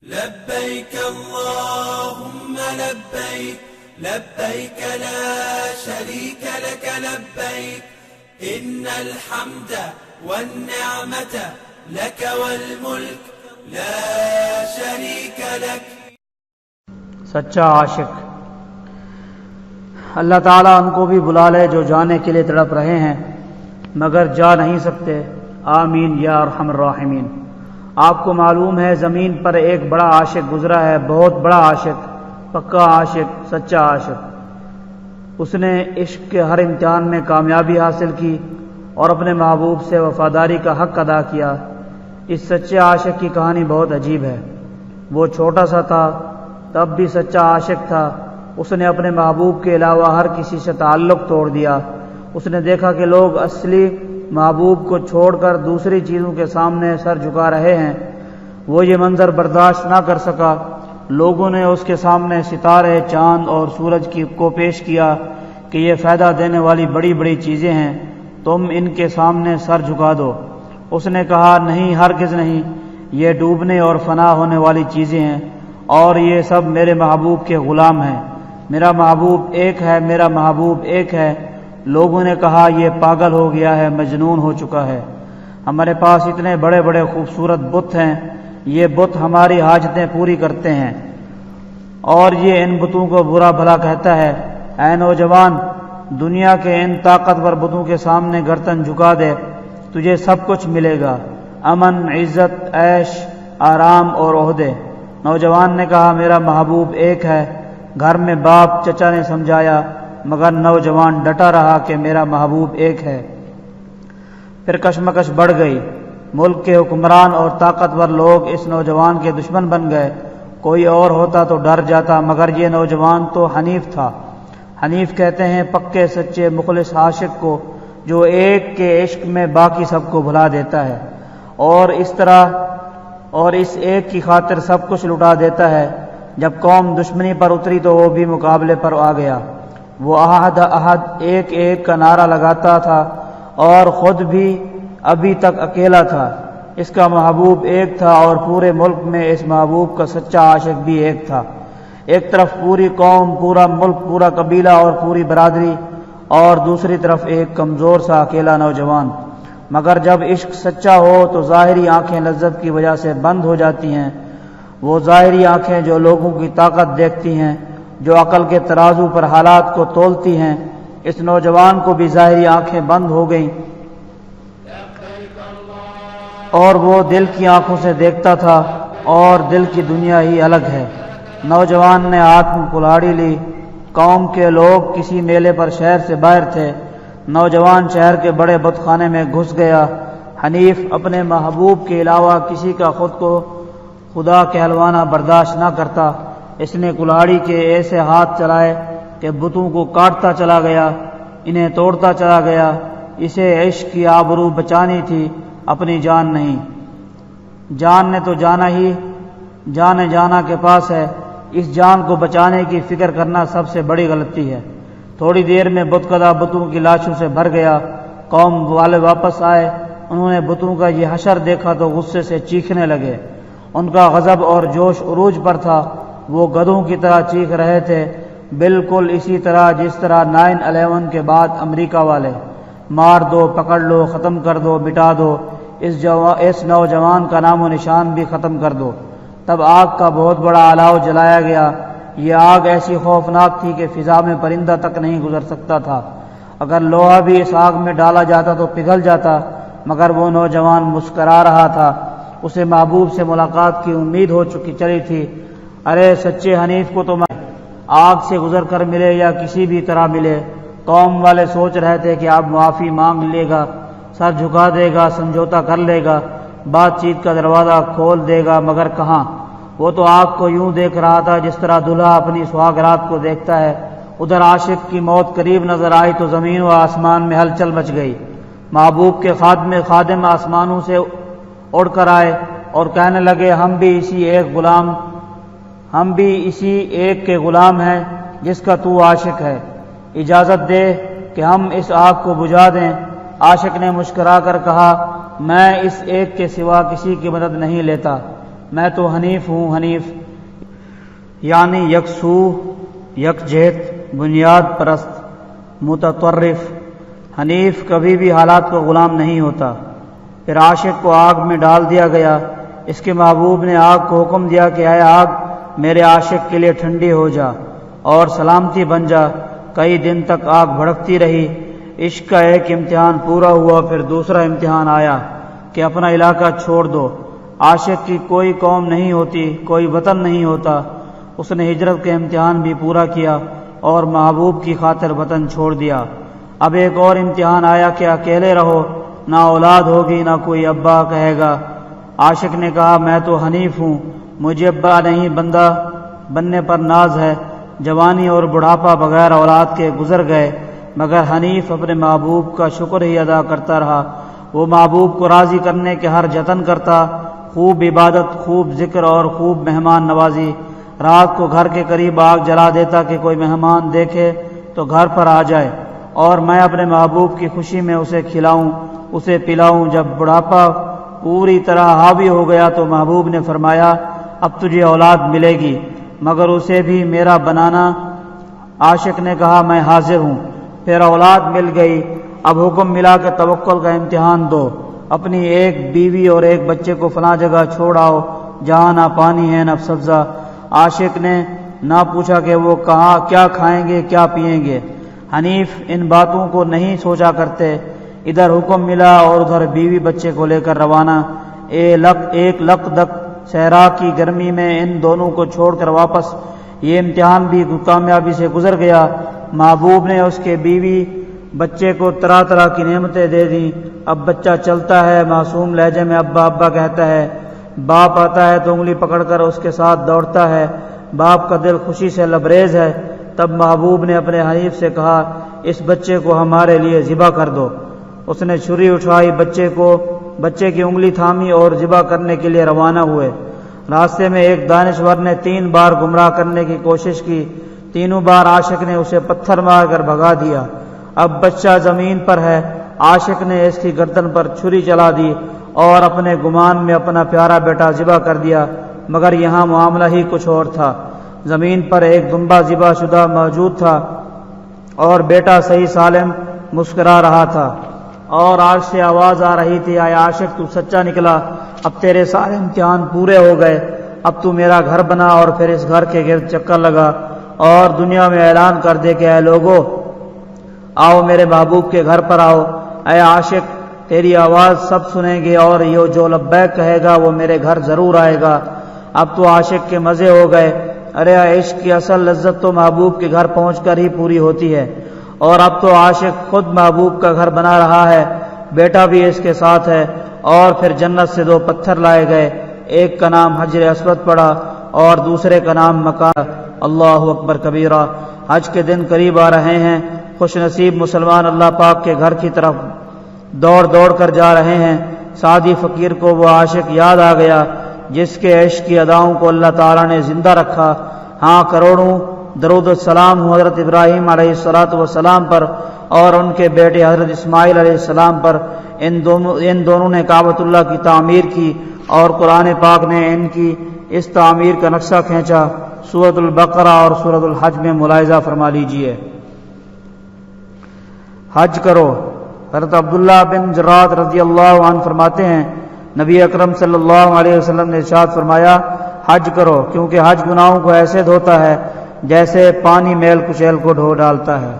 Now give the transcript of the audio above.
لبيك اللهم لبيك لبيك لا شريك لك لبيك إن الحمد والنعمة لك والملك لا شريك لك۔ سچا عاشق۔ اللہ تعالیٰ ان کو بھی بلا لے جو جانے کے لیے تڑپ رہے ہیں مگر جا نہیں سکتے، آمین یا ارحم الراحمین۔ آپ کو معلوم ہے زمین پر ایک بڑا عاشق گزرا ہے، بہت بڑا عاشق، پکا عاشق، سچا عاشق۔ اس نے عشق کے ہر امتحان میں کامیابی حاصل کی اور اپنے محبوب سے وفاداری کا حق ادا کیا۔ اس سچے عاشق کی کہانی بہت عجیب ہے۔ وہ چھوٹا سا تھا تب بھی سچا عاشق تھا۔ اس نے اپنے محبوب کے علاوہ ہر کسی سے تعلق توڑ دیا۔ اس نے دیکھا کہ لوگ اصلی محبوب کو چھوڑ کر دوسری چیزوں کے سامنے سر جھکا رہے ہیں۔ وہ یہ منظر برداشت نہ کر سکا۔ لوگوں نے اس کے سامنے ستارے، چاند اور سورج کو پیش کیا کہ یہ فائدہ دینے والی بڑی بڑی چیزیں ہیں، تم ان کے سامنے سر جھکا دو۔ اس نے کہا نہیں، ہرگز نہیں، یہ ڈوبنے اور فنا ہونے والی چیزیں ہیں اور یہ سب میرے محبوب کے غلام ہیں۔ میرا محبوب ایک ہے، میرا محبوب ایک ہے۔ لوگوں نے کہا یہ پاگل ہو گیا ہے، مجنون ہو چکا ہے۔ ہمارے پاس اتنے بڑے بڑے خوبصورت بت ہیں، یہ بت ہماری حاجتیں پوری کرتے ہیں، اور یہ ان بتوں کو برا بھلا کہتا ہے۔ اے نوجوان، دنیا کے ان طاقتور بتوں کے سامنے گردن جھکا دے، تجھے سب کچھ ملے گا، امن، عزت، عیش، آرام اور عہدے۔ نوجوان نے کہا میرا محبوب ایک ہے۔ گھر میں باپ چچا نے سمجھایا مگر نوجوان ڈٹا رہا کہ میرا محبوب ایک ہے۔ پھر کشمکش بڑھ گئی۔ ملک کے حکمران اور طاقتور لوگ اس نوجوان کے دشمن بن گئے۔ کوئی اور ہوتا تو ڈر جاتا مگر یہ نوجوان تو حنیف تھا۔ حنیف کہتے ہیں پکے سچے مخلص عاشق کو جو ایک کے عشق میں باقی سب کو بھلا دیتا ہے اور اس ایک کی خاطر سب کچھ لٹا دیتا ہے۔ جب قوم دشمنی پر اتری تو وہ بھی مقابلے پر آ گیا۔ وہ احد احد ایک ایک کا نعرہ لگاتا تھا اور خود بھی ابھی تک اکیلا تھا۔ اس کا محبوب ایک تھا اور پورے ملک میں اس محبوب کا سچا عاشق بھی ایک تھا۔ ایک طرف پوری قوم، پورا ملک، پورا قبیلہ اور پوری برادری، اور دوسری طرف ایک کمزور سا اکیلا نوجوان۔ مگر جب عشق سچا ہو تو ظاہری آنکھیں لذت کی وجہ سے بند ہو جاتی ہیں۔ وہ ظاہری آنکھیں جو لوگوں کی طاقت دیکھتی ہیں، جو عقل کے ترازو پر حالات کو تولتی ہیں، اس نوجوان کو بھی ظاہری آنکھیں بند ہو گئیں اور وہ دل کی آنکھوں سے دیکھتا تھا اور دل کی دنیا ہی الگ ہے۔ نوجوان نے ہاتھ میں کلاڑی لی۔ قوم کے لوگ کسی میلے پر شہر سے باہر تھے۔ نوجوان شہر کے بڑے بت خانے میں گھس گیا۔ حنیف اپنے محبوب کے علاوہ کسی کا خود کو خدا کہلوانا برداشت نہ کرتا۔ اس نے کلاڑی کے ایسے ہاتھ چلائے کہ بتوں کو کاٹتا چلا گیا، انہیں توڑتا چلا گیا۔ اسے عشق کی آبرو بچانی تھی، اپنی جان نہیں۔ جان نے تو جانا ہی، جان جانا کے پاس ہے۔ اس جان کو بچانے کی فکر کرنا سب سے بڑی غلطی ہے۔ تھوڑی دیر میں بت کدہ بتوں کی لاشوں سے بھر گیا۔ قوم والے واپس آئے۔ انہوں نے بتوں کا یہ حشر دیکھا تو غصے سے چیخنے لگے۔ ان کا غضب اور جوش عروج پر تھا۔ وہ گدھوں کی طرح چیخ رہے تھے، بالکل اسی طرح جس طرح 9/11 کے بعد امریکہ والے مار دو، پکڑ لو، ختم کر دو، مٹا دو، اس نوجوان کا نام و نشان بھی ختم کر دو۔ تب آگ کا بہت بڑا الاؤ جلایا گیا۔ یہ آگ ایسی خوفناک تھی کہ فضا میں پرندہ تک نہیں گزر سکتا تھا۔ اگر لوہا بھی اس آگ میں ڈالا جاتا تو پگھل جاتا، مگر وہ نوجوان مسکرا رہا تھا۔ اسے محبوب سے ملاقات کی امید ہو چلی تھی۔ ارے سچے حنیف کو تو آگ سے گزر کر ملے یا کسی بھی طرح ملے۔ قوم والے سوچ رہے تھے کہ اب معافی مانگ لے گا، سر جھکا دے گا، سمجھوتا کر لے گا، بات چیت کا دروازہ کھول دے گا، مگر کہاں۔ وہ تو آگ کو یوں دیکھ رہا تھا جس طرح دلہا اپنی سہاگرات کو دیکھتا ہے۔ ادھر عاشق کی موت قریب نظر آئی تو زمین و آسمان میں ہلچل مچ گئی۔ محبوب کے خادم آسمانوں سے اڑ کر آئے اور کہنے لگے ہم بھی اسی ایک کے غلام ہیں جس کا تو عاشق ہے، اجازت دے کہ ہم اس آگ کو بجھا دیں۔ عاشق نے مسکرا کر کہا میں اس ایک کے سوا کسی کی مدد نہیں لیتا، میں تو حنیف ہوں، حنیف یعنی یکسو، یکجہت، بنیاد پرست، متطرف۔ حنیف کبھی بھی حالات کا غلام نہیں ہوتا۔ پھر عاشق کو آگ میں ڈال دیا گیا۔ اس کے محبوب نے آگ کو حکم دیا کہ اے آگ میرے عاشق کے لیے ٹھنڈی ہو جا اور سلامتی بن جا۔ کئی دن تک آگ بھڑکتی رہی۔ عشق کا ایک امتحان پورا ہوا، پھر دوسرا امتحان آیا کہ اپنا علاقہ چھوڑ دو۔ عاشق کی کوئی قوم نہیں ہوتی، کوئی وطن نہیں ہوتا۔ اس نے ہجرت کا امتحان بھی پورا کیا اور محبوب کی خاطر وطن چھوڑ دیا۔ اب ایک اور امتحان آیا کہ اکیلے رہو، نہ اولاد ہوگی، نہ کوئی ابا کہے گا۔ عاشق نے کہا میں تو حنیف ہوں، مجھے ابا نہیں بندہ بننے پر ناز ہے۔ جوانی اور بڑھاپا بغیر اولاد کے گزر گئے، مگر حنیف اپنے محبوب کا شکر ہی ادا کرتا رہا۔ وہ محبوب کو راضی کرنے کے ہر جتن کرتا، خوب عبادت، خوب ذکر اور خوب مہمان نوازی۔ رات کو گھر کے قریب آگ جلا دیتا کہ کوئی مہمان دیکھے تو گھر پر آ جائے اور میں اپنے محبوب کی خوشی میں اسے کھلاؤں، اسے پلاؤں۔ جب بڑھاپا پوری طرح حاوی ہو گیا تو محبوب نے فرمایا اب تجھے اولاد ملے گی، مگر اسے بھی میرا بنانا۔ عاشق نے کہا میں حاضر ہوں۔ پھر اولاد مل گئی۔ اب حکم ملا کہ توکل کا امتحان دو، اپنی ایک بیوی اور ایک بچے کو فلاں جگہ چھوڑ آؤ جہاں نہ پانی ہے نہ سبزہ۔ عاشق نے نہ پوچھا کہ وہ کہاں کیا کھائیں گے کیا پئیں گے۔ حنیف ان باتوں کو نہیں سوچا کرتے۔ ادھر حکم ملا اور ادھر بیوی بچے کو لے کر روانہ۔ ایک لک دک صحرا کی گرمی میں ان دونوں کو چھوڑ کر واپس۔ یہ امتحان بھی کامیابی سے گزر گیا۔ محبوب نے اس کے بیوی بچے کو طرح طرح کی نعمتیں دے دیں۔ اب بچہ چلتا ہے، معصوم لہجے میں ابا ابا کہتا ہے۔ باپ آتا ہے تو انگلی پکڑ کر اس کے ساتھ دوڑتا ہے۔ باپ کا دل خوشی سے لبریز ہے۔ تب محبوب نے اپنے حنیف سے کہا اس بچے کو ہمارے لیے ذبح کر دو۔ اس نے چھری اٹھائی، بچے کی انگلی تھامی اور ذبح کرنے کے لیے روانہ ہوئے۔ راستے میں ایک دانشور نے 3 بار گمراہ کرنے کی کوشش کی، تینوں بار عاشق نے اسے پتھر مار کر بھگا دیا۔ اب بچہ زمین پر ہے۔ عاشق نے اس کی گردن پر چھری چلا دی اور اپنے گمان میں اپنا پیارا بیٹا ذبح کر دیا، مگر یہاں معاملہ ہی کچھ اور تھا۔ زمین پر ایک دمبا ذبح شدہ موجود تھا اور بیٹا صحیح سالم مسکرا رہا تھا اور عرش سے آواز آ رہی تھی اے عاشق تو سچا نکلا، اب تیرے سارے امتحان پورے ہو گئے، اب تو میرا گھر بنا اور پھر اس گھر کے گرد چکر لگا اور دنیا میں اعلان کر دے کہ اے لوگو آؤ میرے محبوب کے گھر پر آؤ۔ اے عاشق تیری آواز سب سنیں گے اور یہ جو لبیک کہے گا وہ میرے گھر ضرور آئے گا۔ اب تو عاشق کے مزے ہو گئے۔ ارے عشق کی اصل لذت تو محبوب کے گھر پہنچ کر ہی پوری ہوتی ہے، اور اب تو عاشق خود محبوب کا گھر بنا رہا ہے، بیٹا بھی اس کے ساتھ ہے۔ اور پھر جنت سے 2 پتھر لائے گئے، ایک کا نام حجر اسود پڑا اور دوسرے کا نام مکان۔ اللہ اکبر کبیرہ۔ حج کے دن قریب آ رہے ہیں۔ خوش نصیب مسلمان اللہ پاک کے گھر کی طرف دوڑ دوڑ کر جا رہے ہیں۔ سعدی فقیر کو وہ عاشق یاد آ گیا جس کے عشق کی اداؤں کو اللہ تعالیٰ نے زندہ رکھا۔ ہاں کروڑوں درود السلام ہوں حضرت ابراہیم علیہ السلام پر اور ان کے بیٹے حضرت اسماعیل علیہ السلام پر۔ ان دونوں نے کعبۃ اللہ کی تعمیر کی اور قرآن پاک نے ان کی اس تعمیر کا نقشہ کھینچا۔ سورۃ البقرہ اور سورۃ الحج میں ملاحظہ فرما لیجئے۔ حج کرو۔ حضرت عبداللہ بن جراد رضی اللہ عنہ فرماتے ہیں نبی اکرم صلی اللہ علیہ وسلم نے ارشاد فرمایا حج کرو، کیونکہ حج گناہوں کو ایسے دھوتا ہے جیسے پانی میل کچیل کو دھو ڈالتا ہے۔